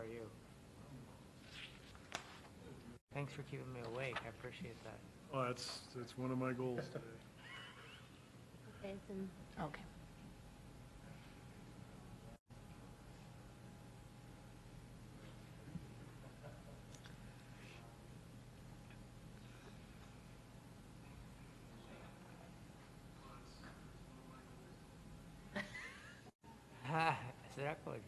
are you? Thanks for keeping me awake. I appreciate that. Oh, that's one of my goals today. Okay, then, okay. ¿Será coño?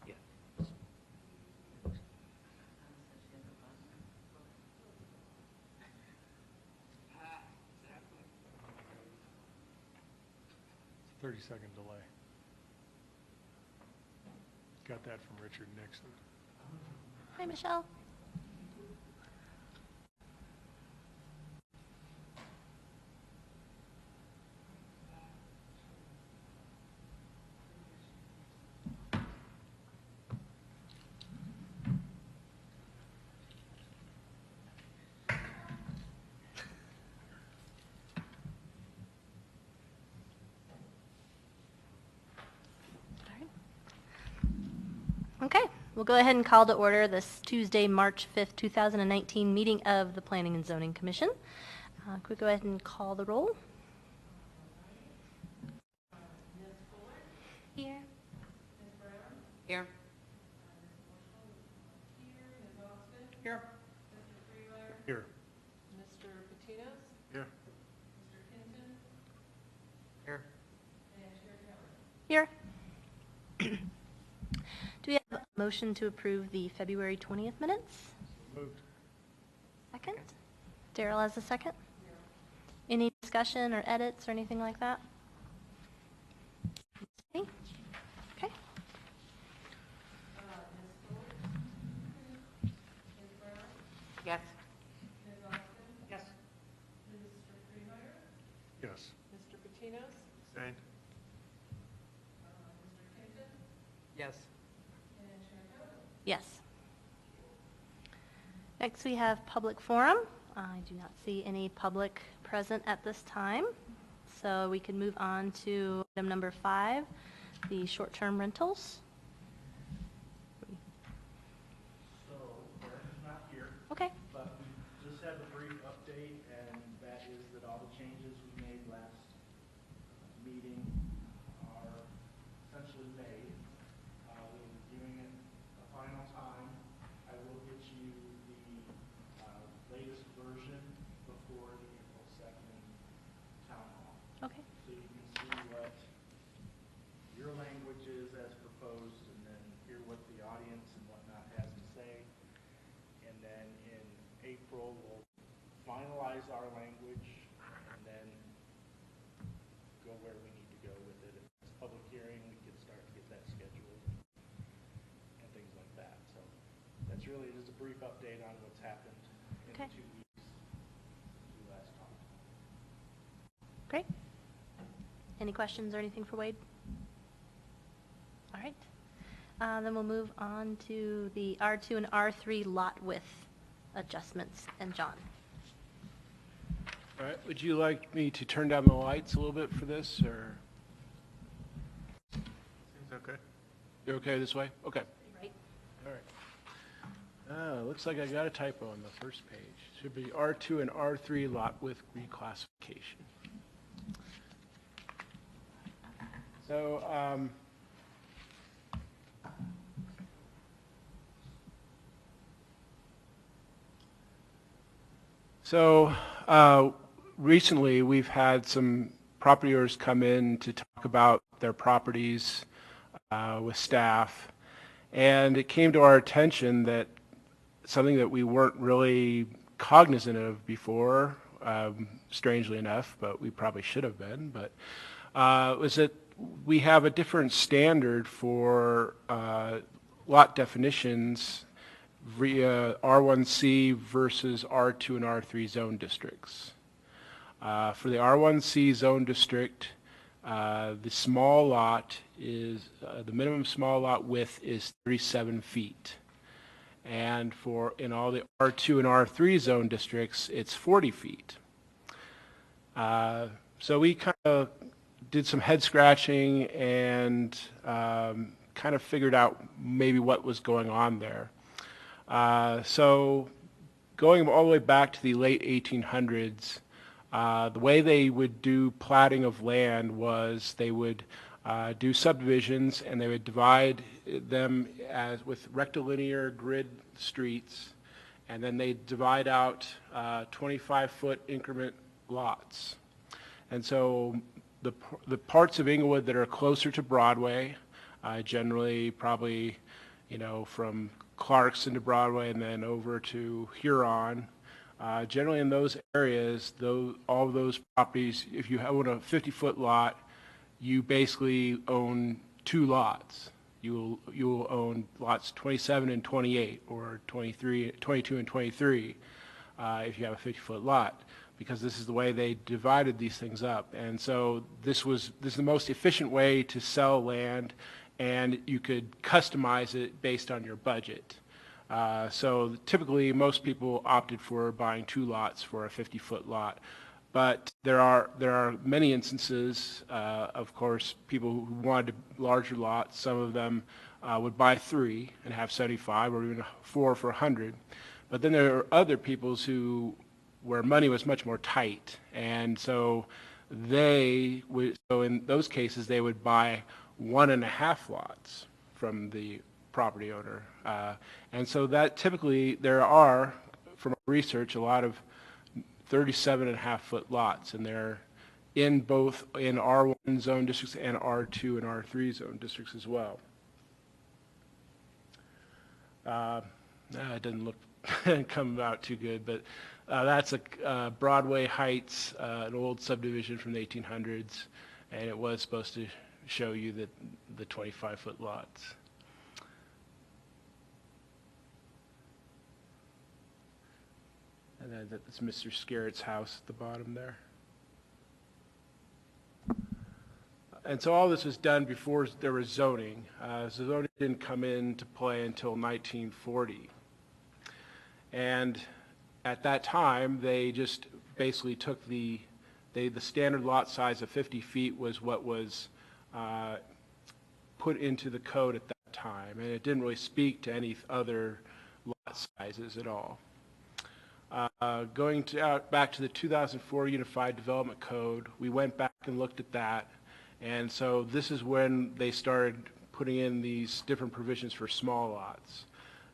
Yeah. It's a 30-second delay. Got that from Richard Nixon. Hi, Michelle. Okay, we'll go ahead and call to order this Tuesday, March 5th, 2019 meeting of the Planning and Zoning Commission. Could we go ahead and call the roll? Here. Here. Here. Here. Mr. Patinos? Here. Mr. Hinton? Here. And Chair Townley. Here. Do we have a motion to approve the February 20th minutes? Moved. Second? Daryl has a second? Any discussion or edits or anything like that? Okay. Ms. Fuller? Ms. Brown? Yes. Ms. Austin? Yes. Mr. Freemeyer? Yes. Mr. Patinos? Same. Mr. Hinton? Yes. And Chair Townley. Yes. Next, we have public forum. I do not see any public present at this time, so we can move on to item number 5, the short-term rentals. So, Aaron's not here, Okay. but we just have a brief update, and that is that all the changes we made last meeting are essentially made. We're reviewing it a final time. I will get you the latest version before the April 2nd town hall. Okay. So you can see what your language is as proposed, and then hear what the audience and whatnot has to say. And then in April, we'll finalize our language, and then go where we need to go with it. If it's a public hearing, we can start to get that scheduled and things like that. So that's really just a brief update on what's happened in Okay. the 2 weeks since we last talked. Great. Any questions or anything for Wade? All right. Then we'll move on to the R2 and R3 lot width adjustments. And John. All right, would you like me to turn down the lights a little bit for this, or Seems okay. you're okay this way? Okay, Right. all right. Looks like I got a typo on the first page. Should be R2 and R3 lot width reclassification. So, recently we've had some property owners come in to talk about their properties with staff, and it came to our attention that something that we weren't really cognizant of before, strangely enough, but we probably should have been, but was that we have a different standard for lot definitions via R1C versus R2 and R3 zone districts. For the R1C zone district, the small lot is, the minimum small lot width is 37 feet. And in all the R2 and R3 zone districts, it's 40 feet. So we kind of did some head scratching and kind of figured out maybe what was going on there. So going all the way back to the late 1800s, the way they would do platting of land was they would do subdivisions, and they would divide them as with rectilinear grid streets, and then they divide out 25-foot increment lots. And so the parts of Inglewood that are closer to Broadway, generally probably, from Clarkson to Broadway and then over to Huron, generally in those areas, all of those properties, if you own a 50-foot lot, you basically own 2 lots. You will own lots 27 and 28, or 22 and 23, if you have a 50-foot lot, because this is the way they divided these things up. And so this is the most efficient way to sell land, and you could customize it based on your budget. So typically, most people opted for buying 2 lots for a 50-foot lot. But there are many instances, of course, people who wanted larger lots. Some of them would buy 3 and have 75, or even 4 for 100. But then there are other people where money was much more tight, and so in those cases they would buy 1.5 lots from the property owner. And so that typically there are, from our research, a lot of 37.5-foot lots, and they're in both in R1 zone districts and R2 and R3 zone districts as well. It doesn't look come out too good, but that's a Broadway Heights, an old subdivision from the 1800s, and it was supposed to show you the 25-foot lots. And then that's Mr. Scarrett's house at the bottom there. And so all this was done before there was zoning. So zoning didn't come into play until 1940. And at that time, they just basically took the standard lot size of 50 feet was what was put into the code at that time. And it didn't really speak to any other lot sizes at all. Going back to the 2004 Unified Development Code, we went back and looked at that, and so this is when they started putting in these different provisions for small lots.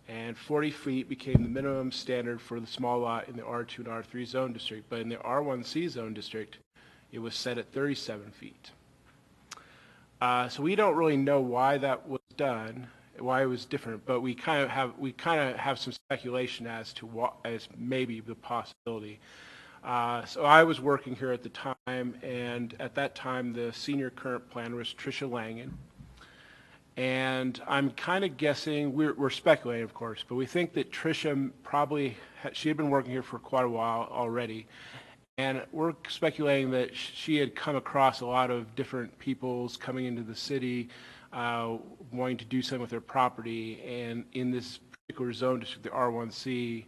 And 40 feet became the minimum standard for the small lot in the R2 and R3 zone district, but in the R1C zone district, it was set at 37 feet. So we don't really know why that was done, why it was different, but we kind of have some speculation as to what as maybe the possibility. So I was working here at the time, and at that time the senior current planner was Tricia Langen, and I'm kind of guessing, we're speculating of course, but we think that Tricia she had been working here for quite a while already, and we're speculating that she had come across a lot of different peoples coming into the city, wanting to do something with their property, and in this particular zone district, the R1C,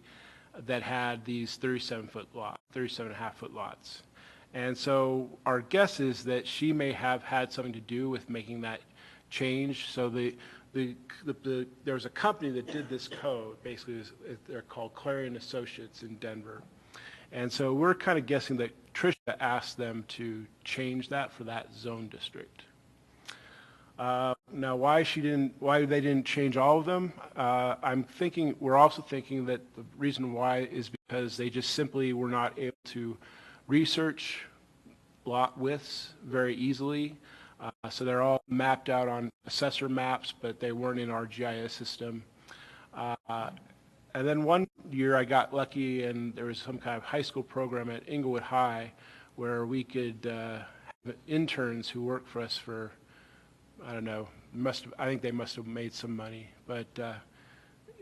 that had these 37.5-foot lots. And so our guess is that she may have had something to do with making that change. So there was a company that did this code, basically they're called Clarion Associates in Denver. And so we're kind of guessing that Tricia asked them to change that for that zone district. Now, why they didn't change all of them? We're also thinking that the reason why is because they just simply were not able to research lot widths very easily. So they're all mapped out on assessor maps, but they weren't in our GIS system. And then one year I got lucky, and there was some kind of high school program at Inglewood High where we could have interns who worked for us for, I don't know, I think they must have made some money, but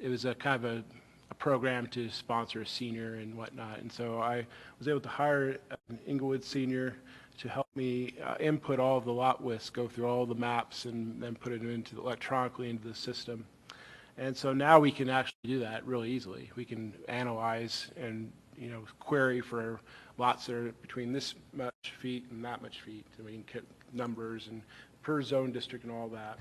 it was a kind of a program to sponsor a senior and whatnot. And so I was able to hire an Inglewood senior to help me input all of the lot widths, go through all the maps, and then put it electronically into the system. And so now we can actually do that really easily. We can analyze and query for lots that are between this much feet and that much feet. I mean, numbers and per zone district and all that.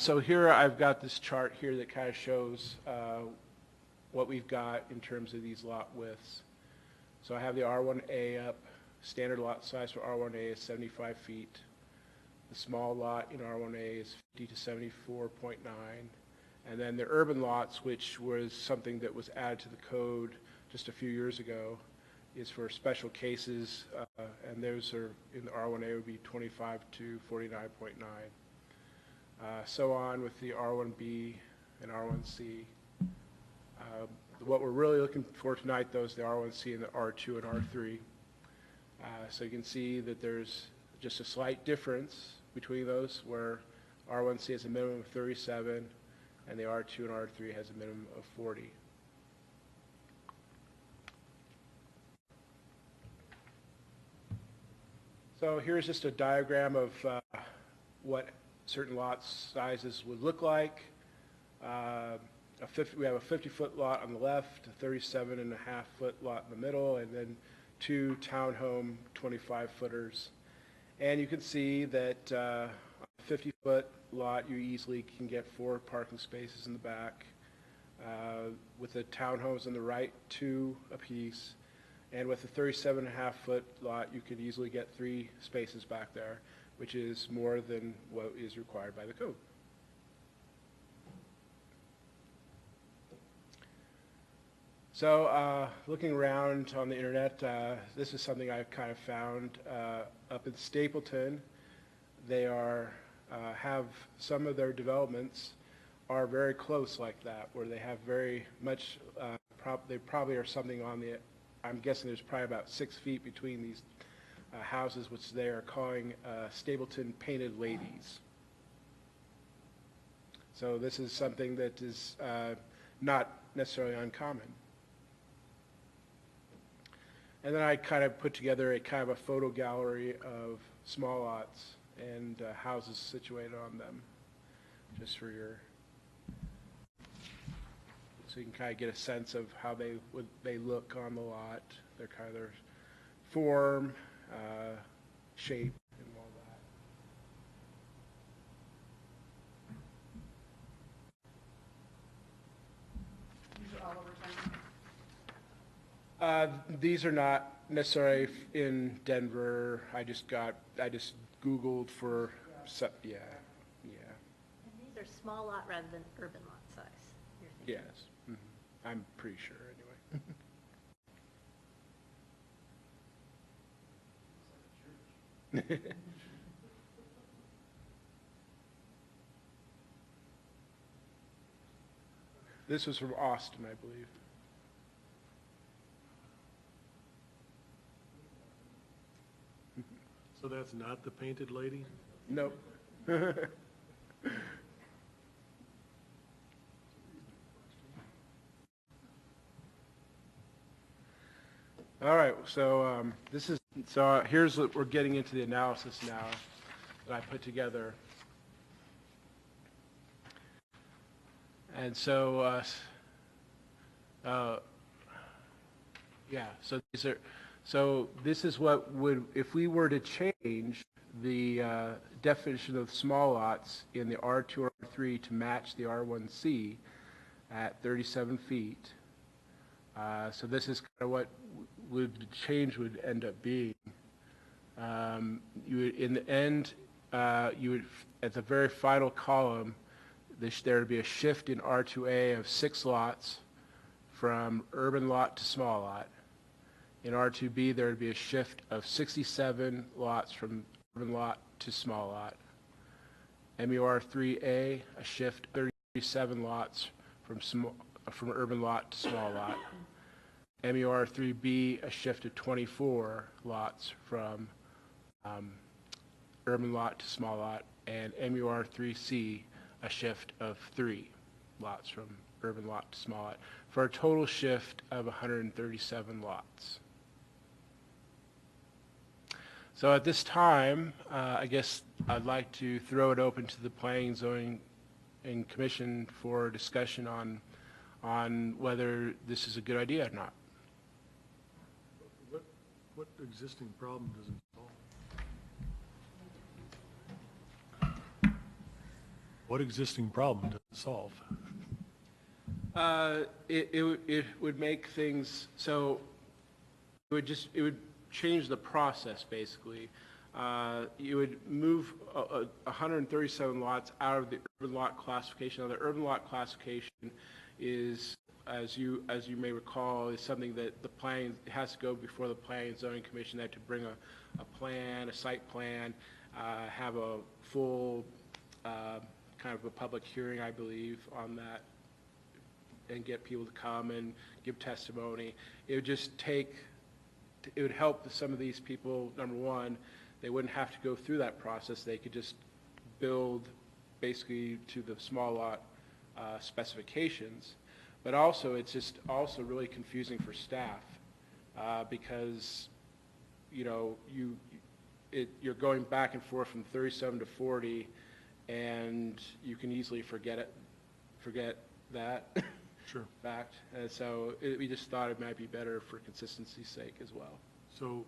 So here I've got this chart here that kind of shows what we've got in terms of these lot widths. So I have the R1A up. Standard lot size for R1A is 75 feet. The small lot in R1A is 50 to 74.9. And then the urban lots, which was something that was added to the code just a few years ago, is for special cases, and those are in the R1A would be 25 to 49.9. So on with the R1B and R1C. What we're really looking for tonight, though, is the R1C and the R2 and R3. So you can see that there's just a slight difference between those, where R1C has a minimum of 37, and the R2 and R3 has a minimum of 40. So here's just a diagram of what certain lot sizes would look like. We have a 50-foot lot on the left, a 37.5-foot lot in the middle, and then two townhome 25-footers. And you can see that on a 50-foot lot, you easily can get 4 parking spaces in the back. With the townhomes on the right, 2 apiece. And with a 37.5-foot lot, you could easily get 3 spaces back there, which is more than what is required by the code. So looking around on the internet, this is something I've kind of found up in Stapleton. They are have some of their developments are very close like that, where they have very much, they probably are something on the, I'm guessing there's probably about 6 feet between these houses, which they are calling Stapleton Painted Ladies. So this is something that is not necessarily uncommon. And then I kind of put together a kind of a photo gallery of small lots and houses situated on them, just for your, so you can kind of get a sense of how they look on the lot, their kind of their form, shape, and all that. These are all over town. These are not necessarily in Denver. I just Googled for, yeah. And these are small lot rather than urban lot size, you're thinking? Yes. Mm-hmm. I'm pretty sure, anyway. This was from Austin, I believe. So that's not the painted lady? Nope. All right, so here's what we're getting into the analysis now that I put together. And so, so this is what would, if we were to change the definition of small lots in the R2 or R3 to match the R1C at 37 feet. So this is kind of what the change would end up being. You would, in the end, you would, at the very final column, there would be a shift in R2A of 6 lots from urban lot to small lot. In R2B, there would be a shift of 67 lots from urban lot to small lot. MUR3A, a shift of 37 lots from urban lot to small lot. MUR3B, a shift of 24 lots from urban lot to small lot. And MUR3C, a shift of 3 lots from urban lot to small lot, for a total shift of 137 lots. So at this time, I guess I'd like to throw it open to the Planning, Zoning, and Commission for discussion on whether this is a good idea or not. What existing problem does it solve? What existing problem does it solve? It would make things, so it would change the process, basically. You would move 137 lots out of the urban lot classification. Now, the urban lot classification is, as you may recall, is something that the planning has to go before the Planning and Zoning Commission. They have to bring a plan, a site plan, have a full kind of a public hearing, I believe, on that, and get people to come and give testimony. It would just take, it would help some of these people, number one, they wouldn't have to go through that process. They could just build basically to the small lot specifications. But also, it's just also really confusing for staff because, you know, you're going back and forth from 37 to 40, and you can easily forget that. Sure. Fact. And so we just thought it might be better for consistency's sake as well. So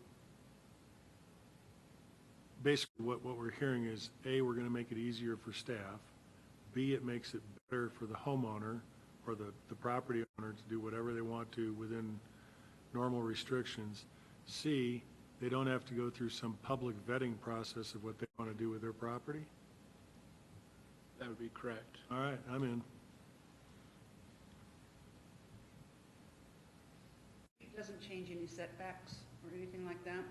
basically what we're hearing is, A, we're going to make it easier for staff. B, it makes it better for the homeowner or the property owner to do whatever they want to within normal restrictions. C, they don't have to go through some public vetting process of what they want to do with their property. That would be correct. All right, I'm in. It doesn't change any setbacks or anything like that?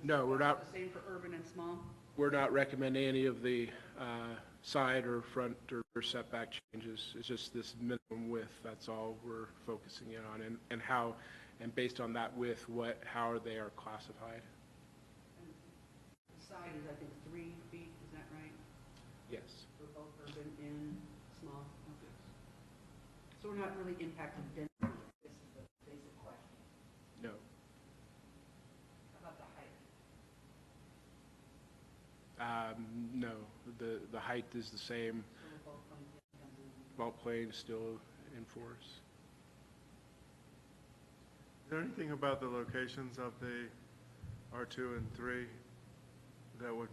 No, we're not. The same for urban and small? We're not recommending any of the side or front or setback changes. It's just this minimum width. That's all we're focusing in on, and how, and based on that width, how they are classified. The side is, I think, 3 feet, is that right? Yes. For both urban and small? Okay. So we're not really impacting density. This is the basic question. No. How about the height? No. The height is the same. So we're both going to come in. Vault plane is still in force. Is there anything about the locations of the R2 and 3 that would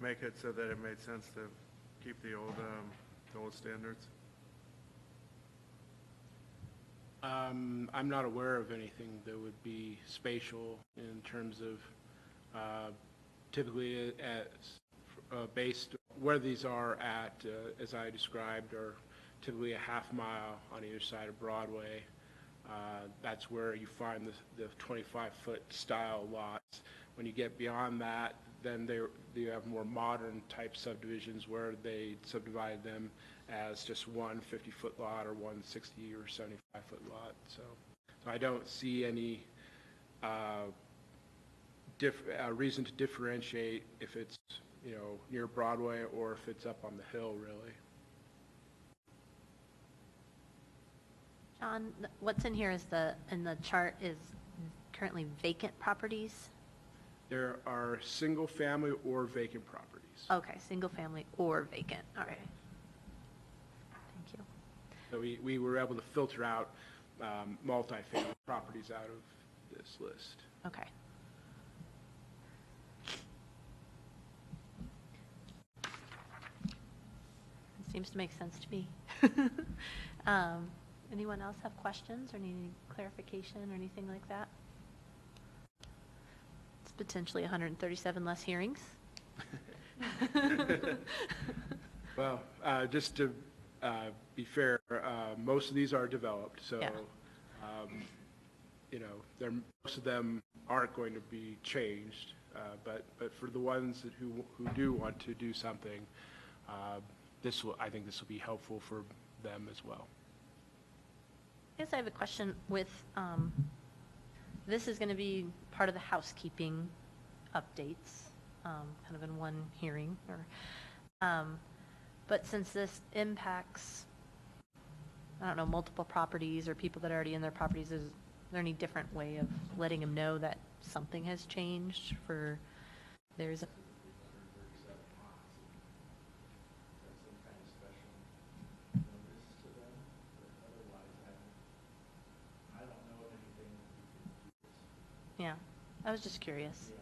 make it so that it made sense to keep the old standards? I'm not aware of anything that would be spatial in terms of typically based where these are at, as I described, are typically a half mile on either side of Broadway. That's where you find the 25-foot style lots. When you get beyond that, then you have more modern type subdivisions where they subdivide them as just one 50-foot lot or one 60 or 75-foot lot. So I don't see any reason to differentiate if it's, you know, near Broadway or if it's up on the hill, really. John, what's in here is in the chart is currently vacant properties? There are single-family or vacant properties. Okay, single family or vacant, all right. Thank you. So we were able to filter out multifamily properties out of this list. Okay. It seems to make sense to me. Anyone else have questions or need any clarification or anything like that? It's potentially 137 less hearings. Well, just to be fair, most of these are developed, so Yeah. you know, most of them aren't going to be changed. But for the ones who do want to do something, I think this will be helpful for them as well. I guess I have a question with, this is going to be part of the housekeeping updates, kind of in one hearing. But since this impacts, I don't know, multiple properties or people that are already in their properties, is there any different way of letting them know that something has changed for there's a... I was just curious. Is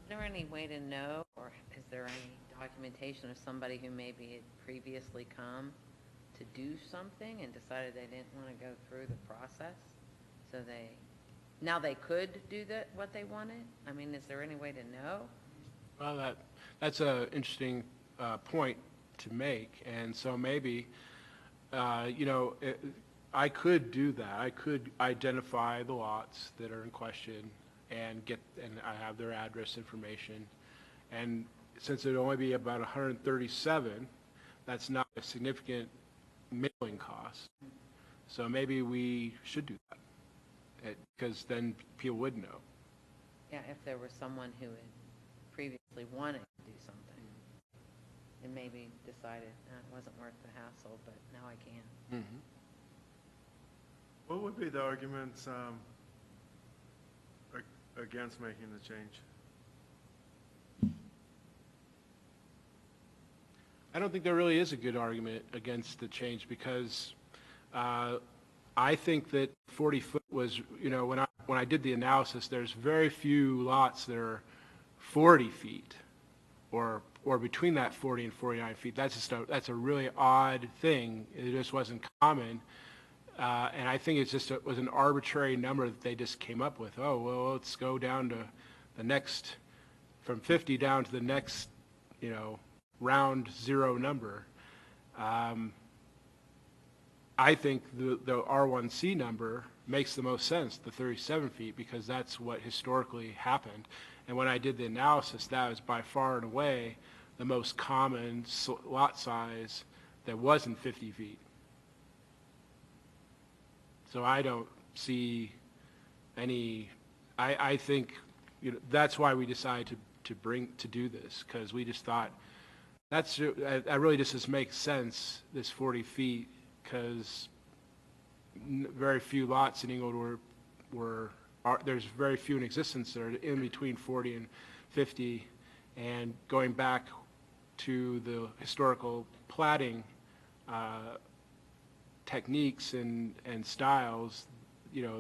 there any way to know, or is there any documentation of somebody who maybe had previously come to do something and decided they didn't want to go through the process? So now they could do what they wanted? I mean, is there any way to know? Well, that's an interesting point to make, and so maybe, I could do that. I could identify the lots that are in question and I have their address information. And since it'd only be about 137, that's not a significant mailing cost. So maybe we should do that, because then people would know. Yeah, if there was someone who had previously wanted to do something and maybe decided it wasn't worth the hassle, but now I can. Mm-hmm. What would be the arguments against making the change? I don't think there really is a good argument against the change, because I think that 40 foot was, when I did the analysis, there's very few lots that are 40 feet or between that 40 and 49 feet. That's a really odd thing. It just wasn't common. And I think it was an arbitrary number that they just came up with. Oh, well, let's go down to the next, from 50 down to the next, round zero number. I think the R1C number makes the most sense, the 37 feet, because that's what historically happened. And when I did the analysis, that was by far and away the most common lot size that wasn't 50 feet. So I don't see any, I think, that's why we decided to do this, because we just thought, that really just makes sense, this 40 feet, because very few lots in Inglewood there's very few in existence that are in between 40 and 50, and going back to the historical platting techniques and styles,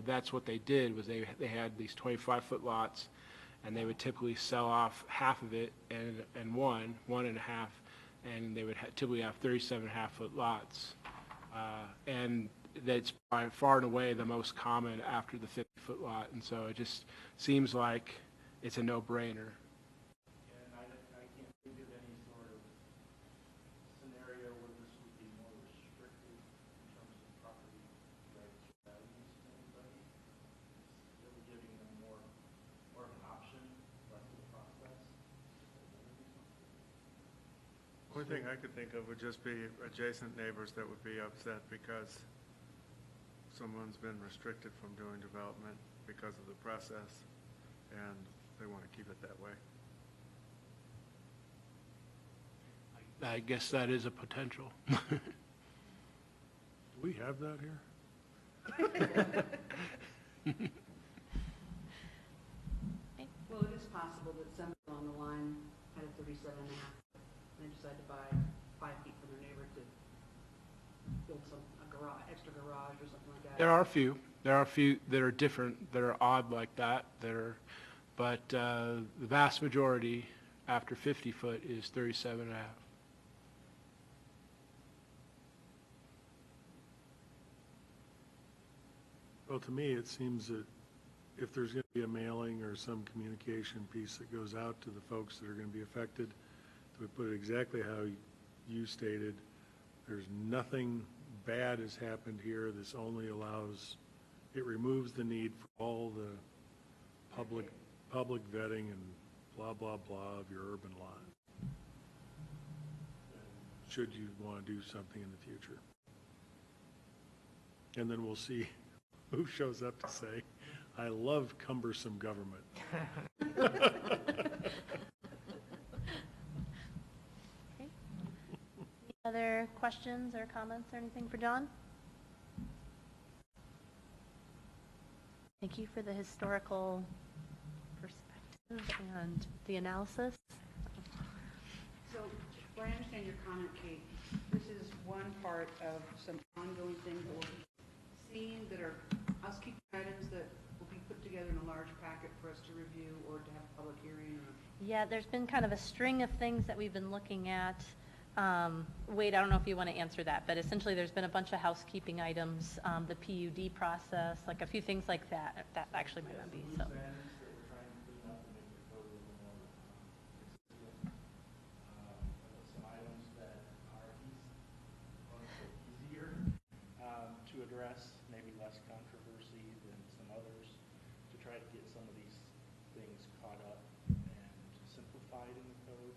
that's what they did, was they had these 25-foot lots, and they would typically sell off half of it and one and a half, and they would typically have 37.5-foot lots. And that's by far and away the most common after the 50-foot lot, and so it just seems like it's a no-brainer. And I can't think of any sort of scenario where this would be more restrictive in terms of property rights or values to anybody. It's really giving them more of an option, less of a process. The only thing I could think of would just be adjacent neighbors that would be upset because someone's been restricted from doing development because of the process, and they want to keep it that way. I guess that is a potential. Do we have that here? Well, it is possible that somebody along the line had a 37.5, and they decided to buy 5 feet from their neighbor to build a garage, extra garage or something like that. There are a few that are different, that are odd like that, but the vast majority after 50 foot is 37.5. Well, to me, it seems that if there's going to be a mailing or some communication piece that goes out to the folks that are going to be affected, to put it exactly how you stated, there's nothing bad has happened here. This only allows, it removes the need for all the public vetting and blah, blah, blah of your urban lot, should you want to do something in the future. And then we'll see who shows up to say, I love cumbersome government. Okay. Any other questions or comments or anything for John? Thank you for the historical perspective and the analysis. So, if I understand your comment, Kate, this is one part of some ongoing things that we'll be seeing that are housekeeping items that will be put together in a large for us to review or to have a public hearing or? Yeah, there's been kind of a string of things that we've been looking at. Wade, I don't know if you want to answer that, but essentially there's been a bunch of housekeeping items, the PUD process, like a few things like that. That actually might not be, so. Loose ends that we're trying to clean up and make the code a little more consistent. Some items that are easier to address, maybe less controversy than some others, to try to get some of these things caught up and simplified in the code.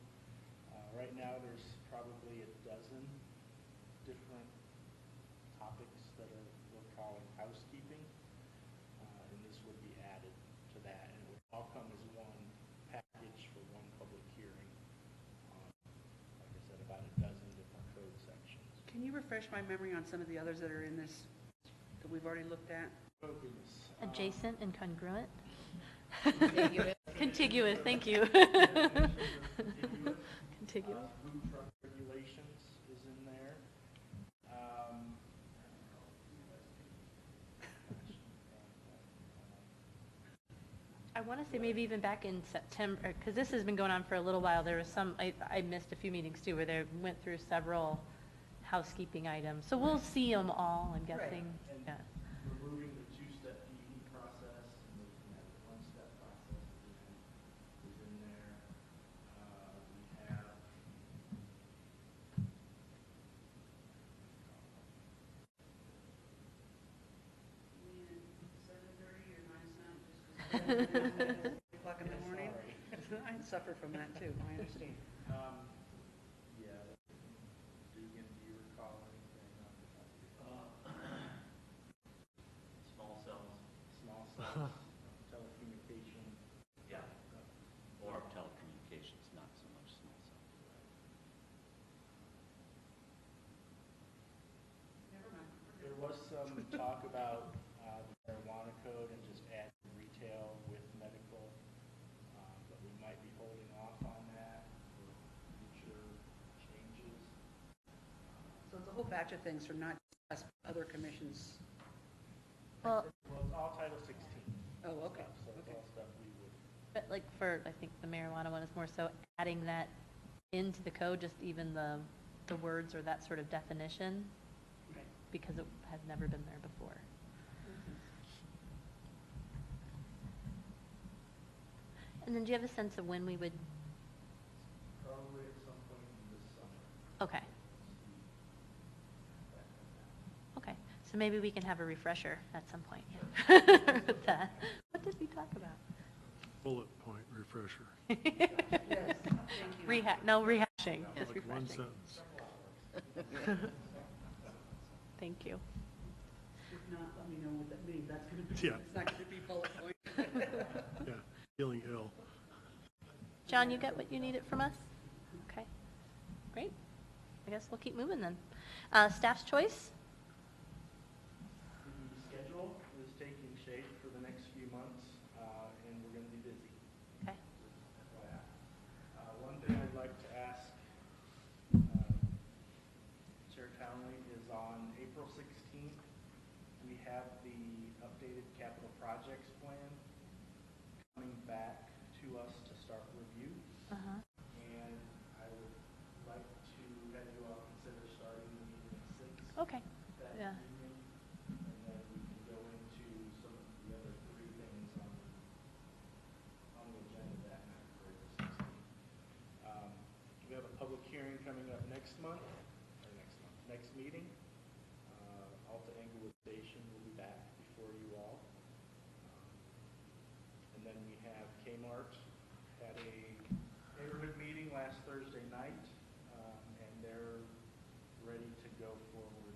Right now, there's probably a dozen different topics that we're calling housekeeping, and this would be added to that, and it would all come as one package for one public hearing on, like I said, about a dozen different code sections. Can you refresh my memory on some of the others that are in this, that we've already looked at? Oh, goodness. Adjacent and congruent? Contiguous. Contiguous, thank you. Contiguous. Food truck regulations is in there. I want to say maybe even back in September, because this has been going on for a little while, there was some, I missed a few meetings too, where they went through several housekeeping items. So we'll see them all, I'm guessing. And Yeah. removing the two-step PUD process and looking at the one-step process again is in there. We have O'clock in the morning? I suffer from that too, I understand. yeah, Dugan, do you recall anything off the top of your head? Small cells, Small cells, telecommunication. yeah, or telecommunications, not so much small cells. Never mind. There was some talk about the marijuana code and just adding retail with medical, but we might be holding off on that for future changes. So it's a whole batch of things from not just us, but other commissions. Well, Well, it's all Title 16. Oh, okay, stuff, so it's okay. all stuff we would. but like for, I think the marijuana one is more so adding that into the code, just even the words or that sort of definition, Right. because it has never been there before. And then do you have a sense of when we would, Probably at some point in this summer. okay, okay. So maybe we can have a refresher at some point with that. What did we talk about? Bullet point refresher, Yes, thank you. No rehashing, just like one refreshing. sentence. Thank you. If not, let me know what that means, that's gonna be, Yeah. it's not gonna be bullet point. Yeah, feeling ill. John, you get what you needed from us? Okay, great. I guess we'll keep moving then. Staff's choice? The schedule is taking shape for the next few months, and we're going to be busy. Okay. FYI. One thing I'd like to ask Chair Townley is on April 16th, we have the updated capital projects plan coming back to us to start review. Uh-huh. And I would like to have you all consider starting the meeting at 6 Okay, that yeah. evening. And then we can go into some of the other three things on the agenda that night for April 16th. We have a public hearing coming up next meeting. Alta Englewood Station will be back before you all. And then we have Kmart had a neighborhood meeting last Thursday night, and they're ready to go forward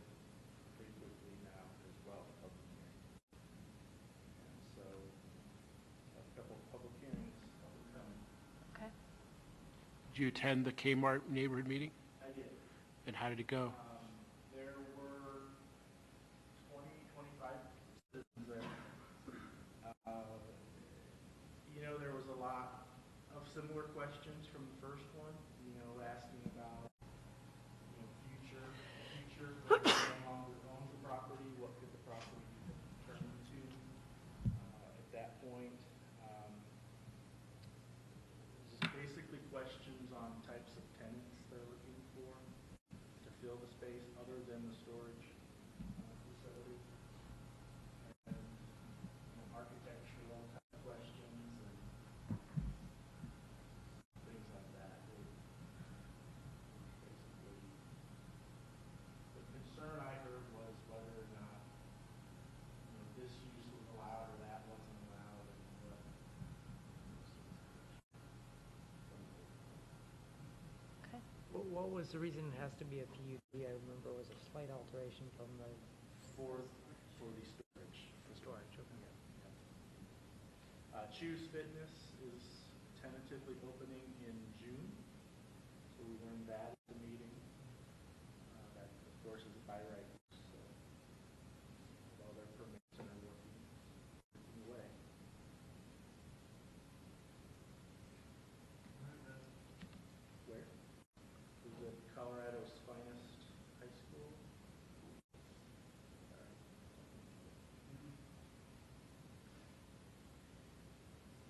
pretty quickly now as well, the public hearing. And so, have a couple of public hearings coming. Okay. Did you attend the Kmart neighborhood meeting? I did. And how did it go? There were 20, 25 citizens there. There was a lot of similar questions from the first one, asking about, future, when we no longer own the property, what could the property be turned into at that point? what was the reason it has to be a PUD? I remember it was a slight alteration from the For the storage. storage, okay. Choose Fitness is tentatively opening in June, so we learned that at the meeting. That, of course, is by right, so with all their permits and are working away. Where? Is it Colorado's finest high school?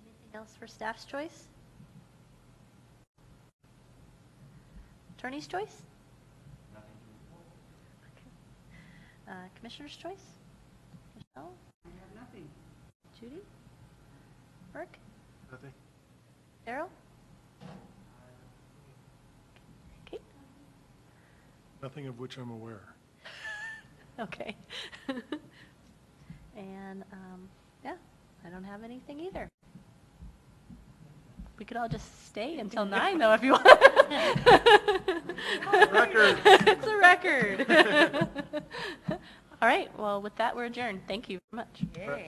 Anything else for staff's choice? Attorney's choice? Okay. Commissioner's choice? Michelle? I have nothing. Judy? Burke? Nothing? Daryl? Kate? Nothing of which I'm aware. Okay. And, yeah, I don't have anything either. We could all just stay until 9, though, if you want. Record. It's a record. All right, well, with that, we're adjourned. Thank you very much. Yay.